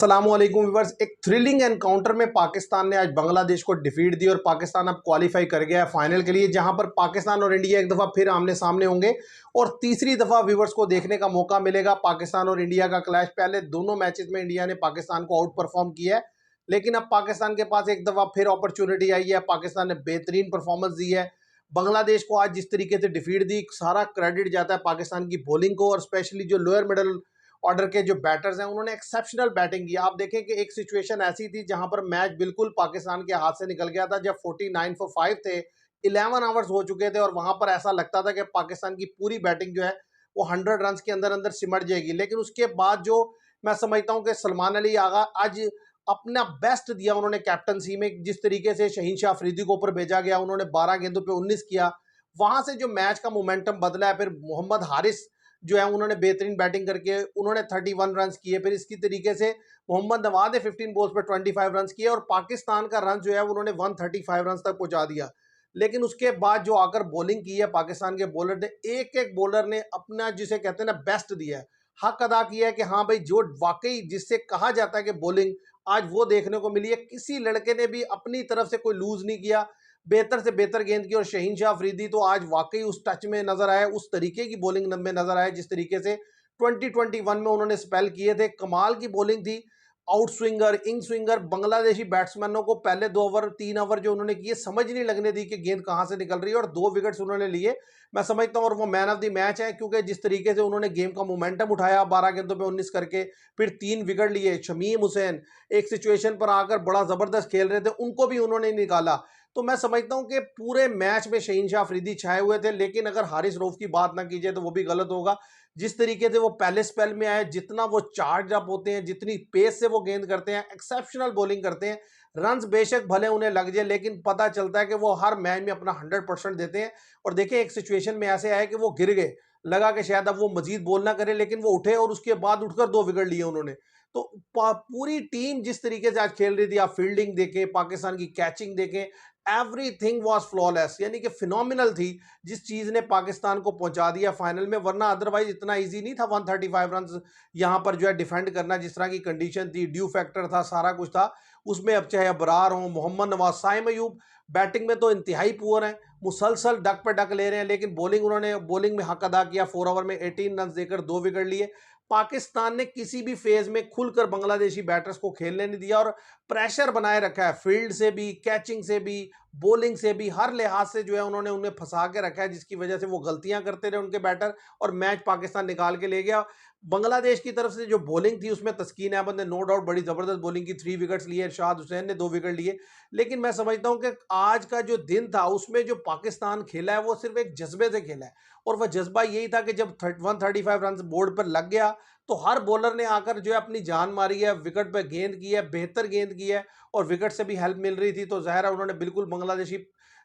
अस्सलामुअलैकुम व्यूअर्स। एक thrilling encounter में पाकिस्तान ने आज बांग्लादेश को डिफीट दी और पाकिस्तान अब क्वालिफाई कर गया है फाइनल के लिए, जहां पर पाकिस्तान और इंडिया एक दफ़ा फिर आमने सामने होंगे और तीसरी दफ़ा व्यूअर्स को देखने का मौका मिलेगा पाकिस्तान और इंडिया का क्लैश। पहले दोनों मैचेस में इंडिया ने पाकिस्तान को आउट परफॉर्म किया है, लेकिन अब पाकिस्तान के पास एक दफ़ा फिर अपॉर्चुनिटी आई है। पाकिस्तान ने बेहतरीन परफॉर्मेंस दी है। बांग्लादेश को आज जिस तरीके से डिफीट दी, सारा क्रेडिट जाता है पाकिस्तान की बॉलिंग को और स्पेशली जो लोअर मिडल ऑर्डर के जो बैटर्स हैं उन्होंने एक्सेप्शनल बैटिंग की। आप देखें कि एक सिचुएशन ऐसी थी जहां पर मैच बिल्कुल पाकिस्तान के हाथ से निकल गया था, जब 49 फॉर 5 थे, 11 आवर्स हो चुके थे और वहां पर ऐसा लगता था कि पाकिस्तान की पूरी बैटिंग जो है वो 100 रन के अंदर अंदर सिमट जाएगी। लेकिन उसके बाद जो मैं समझता हूं कि सलमान अली आगा आज अपना बेस्ट दिया उन्होंने कैप्टनसी में। जिस तरीके से शहीन शाह अफरीदी को ऊपर भेजा गया, उन्होंने 12 गेंदों पे 19 किया, वहां से जो मैच का मोमेंटम बदला है। फिर मोहम्मद हारिस जो है उन्होंने बेहतरीन बैटिंग करके उन्होंने 31 रन किए। फिर इसकी तरीके से मोहम्मद नवाज ने 15 बॉल्स पर 25 रन किए और पाकिस्तान का रन जो है उन्होंने 135 रन तक पहुंचा दिया। लेकिन उसके बाद जो आकर बॉलिंग की है पाकिस्तान के बॉलर ने, एक एक बॉलर ने अपना जिसे कहते हैं ना बेस्ट दिया है, हक अदा किया है कि हाँ भाई, जो वाकई जिससे कहा जाता है कि बॉलिंग आज वो देखने को मिली है। किसी लड़के ने भी अपनी तरफ से कोई लूज नहीं किया, बेहतर से बेहतर गेंद की। और शहीन शाह अफरीदी तो आज वाकई उस टच में नजर आए, उस तरीके की बॉलिंग में नजर आए जिस तरीके से 2021 में उन्होंने स्पेल किए थे। कमाल की बॉलिंग थी। आउट स्विंगर, इन स्विंगर, बांग्लादेशी बैट्समैनों को पहले 2 ओवर 3 ओवर जो उन्होंने किए समझ नहीं लगने दी कि गेंद कहां से निकल रही है और 2 विकेट्स उन्होंने लिए। मैं समझता हूं और वो मैन ऑफ द मैच है, क्योंकि जिस तरीके से उन्होंने गेम का मोमेंटम उठाया 12 गेंदों पे 19 करके, फिर 3 विकेट लिए। शमीम हुसैन एक सिचुएशन पर आकर बड़ा जबरदस्त खेल रहे थे, उनको भी उन्होंने निकाला। तो मैं समझता हूं कि पूरे मैच में शहीन शाह अफरीदी छाए हुए थे। लेकिन अगर हारिस रऊफ की बात ना की जाए तो वो भी गलत होगा। जिस तरीके से वो पहले स्पेल में आए, जितना वो चार्ज अप होते हैं, जितनी पेस से वो गेंद करते हैं, एक्सेप्शनल बॉलिंग करते हैं। रन्स बेशक भले उन्हें लग जाए, लेकिन पता चलता है कि वो हर मैच में अपना 100% देते हैं। और देखें, एक सिचुएशन में ऐसे आए कि वो गिर गए, लगा कि शायद अब वो मजीद बॉल ना करे, लेकिन वो उठे और उसके बाद उठकर 2 विकेट लिए उन्होंने। तो पूरी टीम जिस तरीके से आज खेल रही थी, आप फील्डिंग देखें, पाकिस्तान की कैचिंग देखें, एवरीथिंग वाज फ्लॉलेस, यानी कि फिनोमिनल थी। जिस चीज ने पाकिस्तान को पहुंचा दिया फाइनल में, वरना अदरवाइज इतना इजी नहीं था 135 रन यहां पर जो है डिफेंड करना। जिस तरह की कंडीशन थी, ड्यू फैक्टर था, सारा कुछ था उसमें। अब चाहे अबरार हो, मोहम्मद नवाज, साइम अयूब बैटिंग में तो इंतहाई पुअर हैं, मुसलसल डक पे डक ले रहे हैं। लेकिन बॉलिंग में हक अदा किया। 4 ओवर में 18 रन देकर 2 विकेट लिए। पाकिस्तान ने किसी भी फेज में खुलकर बांग्लादेशी बैटर्स को खेलने नहीं दिया और प्रेशर बनाए रखा है, फील्ड से भी, कैचिंग से भी, बॉलिंग से भी, हर लिहाज से जो है उन्होंने उन्हें फंसा के रखा है, जिसकी वजह से वो गलतियां करते रहे उनके बैटर और मैच पाकिस्तान निकाल के ले गया। बांग्लादेश की तरफ से जो बॉलिंग थी उसमें तस्कीन अहमद ने नो डाउट बड़ी जबरदस्त बॉलिंग की, 3 विकेट्स लिए। इरशाद हुसैन ने 2 विकेट लिए। लेकिन मैं समझता हूं कि आज का जो दिन था उसमें जो पाकिस्तान खेला है वो सिर्फ एक जज्बे से खेला है। और वह जज्बा यही था कि जब 135 रन बोर्ड पर लग गया तो हर बॉलर ने आकर जो है अपनी जान मारी है, विकेट पर गेंद की है, बेहतर गेंद की है और विकेट से भी हेल्प मिल रही थी। तो जाहिर है उन्होंने बिल्कुल बांग्लादेशी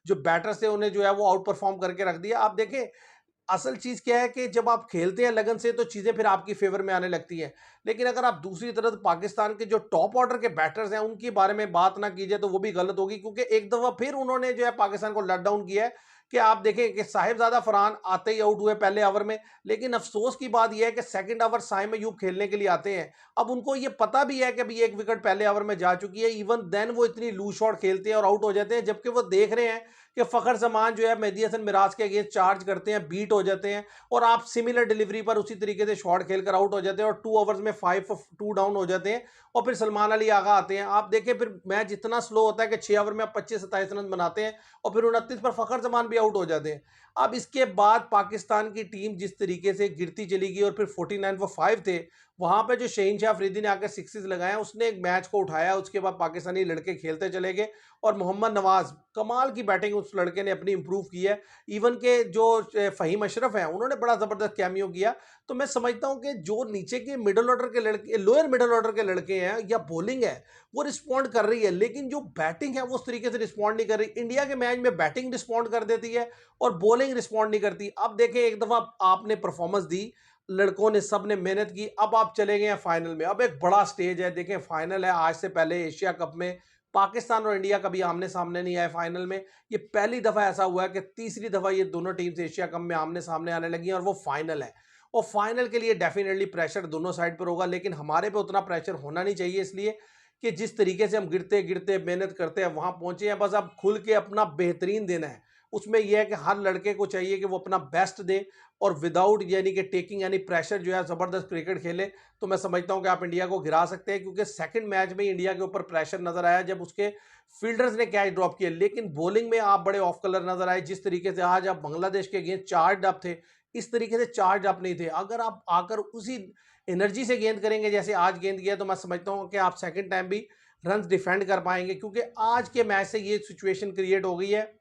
जो बैटर्स थे उन्हें जो है वो आउट परफॉर्म करके रख दिया। आप देखें, असल चीज क्या है कि जब आप खेलते हैं लगन से तो चीजें फिर आपकी फेवर में आने लगती हैं। लेकिन अगर आप दूसरी तरफ पाकिस्तान के जो टॉप ऑर्डर के बैटर्स हैं उनके बारे में बात ना कीजिए तो वो भी गलत होगी, क्योंकि एक दफा फिर उन्होंने जो है पाकिस्तान को लट डाउन किया है। कि आप देखें कि साहिबजादा फरहान आते ही आउट हुए पहले ओवर में। लेकिन अफसोस की बात यह है कि सेकंड ओवर साइम अयूब खेलने के लिए आते हैं। अब उनको ये पता भी है कि अभी 1 विकेट पहले ओवर में जा चुकी है, इवन देन वो इतनी लूज शॉट खेलते हैं और आउट हो जाते हैं, जबकि वो देख रहे हैं कि फखर जमान जो है मेहदी हसन मिराज के अगेंस्ट चार्ज करते हैं, बीट हो जाते हैं और आप सिमिलर डिलीवरी पर उसी तरीके से शॉट खेलकर आउट हो जाते हैं और 2 ओवर्स में 5-2 डाउन हो जाते हैं। और फिर सलमान अली आगा आते हैं। आप देखें फिर मैच इतना स्लो होता है कि 6 ओवर में आप 25-27 रन बनाते हैं और फिर 29 पर फखर जमान भी आउट हो जाते हैं। अब इसके बाद पाकिस्तान की टीम जिस तरीके से गिरती चली गई और फिर 49 फॉर 5 थे, वहां पे जो शहीन शाह अफरीदी ने आकर सिक्सेस लगाए, उसने एक मैच को उठाया। उसके बाद पाकिस्तानी लड़के खेलते चले गए और मोहम्मद नवाज, कमाल की बैटिंग उस लड़के ने अपनी इंप्रूव की है। इवन के जो फहीम अशरफ हैं उन्होंने बड़ा जबरदस्त कैमियो किया। तो मैं समझता हूं कि जो नीचे के मिडिल ऑर्डर के लड़के, लोअर मिडिल ऑर्डर के लड़के हैं या बॉलिंग है, वो रिस्पॉन्ड कर रही है, लेकिन जो बैटिंग है वो उस तरीके से रिस्पॉन्ड नहीं कर रही। इंडिया के मैच में बैटिंग रिस्पॉन्ड कर देती है और बॉलिंग रिस्पॉन्ड नहीं करती। अब देखें, एक दफा आपने परफॉर्मेंस दी, लड़कों ने, सब ने मेहनत की, अब आप चले गए हैं फाइनल में। अब एक बड़ा स्टेज है, देखें फाइनल है। आज से पहले एशिया कप में पाकिस्तान और इंडिया कभी आमने सामने नहीं आए फाइनल में। ये पहली दफा ऐसा हुआ है कि तीसरी दफा ये दोनों टीम्स एशिया कप में आमने सामने आने लगी हैं और वो फाइनल है। और फाइनल के लिए डेफिनेटली प्रेशर दोनों साइड पर होगा, लेकिन हमारे पे उतना प्रेशर होना नहीं चाहिए, इसलिए कि जिस तरीके से हम गिरते गिरते मेहनत करते हैं वहां पहुंचे हैं, बस अब खुल के अपना बेहतरीन देना है। उसमें यह है कि हर लड़के को चाहिए कि वो अपना बेस्ट दे और विदाउट यानी कि टेकिंग यानी प्रेशर जो है ज़बरदस्त क्रिकेट खेले। तो मैं समझता हूं कि आप इंडिया को गिरा सकते हैं, क्योंकि सेकंड मैच में इंडिया के ऊपर प्रेशर नजर आया जब उसके फील्डर्स ने कैच ड्रॉप किए, लेकिन बॉलिंग में आप बड़े ऑफ कलर नजर आए। जिस तरीके से आज आप बांग्लादेश के अगेंस्ट चार्ज अप थे, इस तरीके से चार्ज अप नहीं थे। अगर आप आकर उसी एनर्जी से गेंद करेंगे जैसे आज गेंद किया, तो मैं समझता हूं कि आप सेकंड टाइम भी रन डिफेंड कर पाएंगे, क्योंकि आज के मैच से ये सिचुएशन क्रिएट हो गई है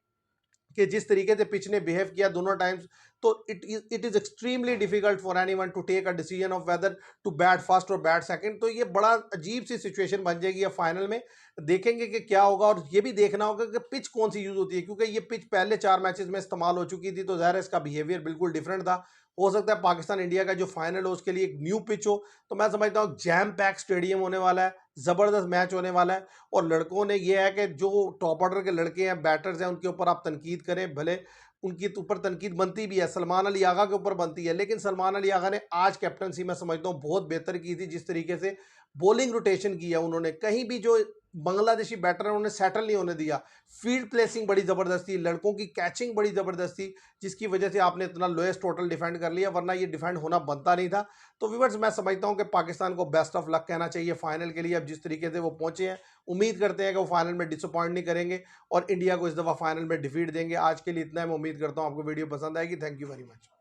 कि जिस तरीके से पिच ने बिहेव किया दोनों टाइम्स, तो it is extremely difficult for anyone to take a decision of whether to bat first और बैट सेकंड। तो ये बड़ा अजीब सी सिचुएशन बन जाएगी। अब फाइनल में देखेंगे कि क्या होगा, और ये भी देखना होगा कि पिच कौन सी यूज होती है, क्योंकि ये पिच पहले 4 मैचेस में इस्तेमाल हो चुकी थी, तो ज़ाहिर है इसका बिहेवियर बिल्कुल डिफरेंट था। हो सकता है पाकिस्तान इंडिया का जो फाइनल हो उसके लिए एक न्यू पिच हो। तो मैं समझता हूँ जैम पैक स्टेडियम होने वाला है, ज़बरदस्त मैच होने वाला है। और लड़कों ने ये है कि जो टॉप ऑर्डर के लड़के हैं, बैटर्स हैं, उनके ऊपर आप तनकीद करें, भले उनकी ऊपर तनकीद बनती भी है, सलमान अली आगा के ऊपर बनती है, लेकिन सलमान अली आगा ने आज कैप्टनसी मैं समझता हूँ बहुत बेहतर की थी। जिस तरीके से बॉलिंग रोटेशन किया उन्होंने, कहीं भी जो बांग्लादेशी बैटर है उन्होंने सेटल नहीं होने दिया। फील्ड प्लेसिंग बड़ी ज़बरदस्त थी, लड़कों की कैचिंग बड़ी ज़बरदस्त थी, जिसकी वजह से आपने इतना लोएस्ट टोटल डिफेंड कर लिया, वरना ये डिफेंड होना बनता नहीं था। तो व्यूअर्स, मैं समझता हूं कि पाकिस्तान को बेस्ट ऑफ लक कहना चाहिए फाइनल के लिए। अब जिस तरीके से वो पहुंचे हैं, उम्मीद करते हैं कि वो फाइनल में डिसअपॉइंट नहीं करेंगे और इंडिया को इस दफ़ा फाइनल में डिफीट देंगे। आज के लिए इतना है, मैं उम्मीद करता हूं आपको वीडियो पसंद आएगी। Thank you very much.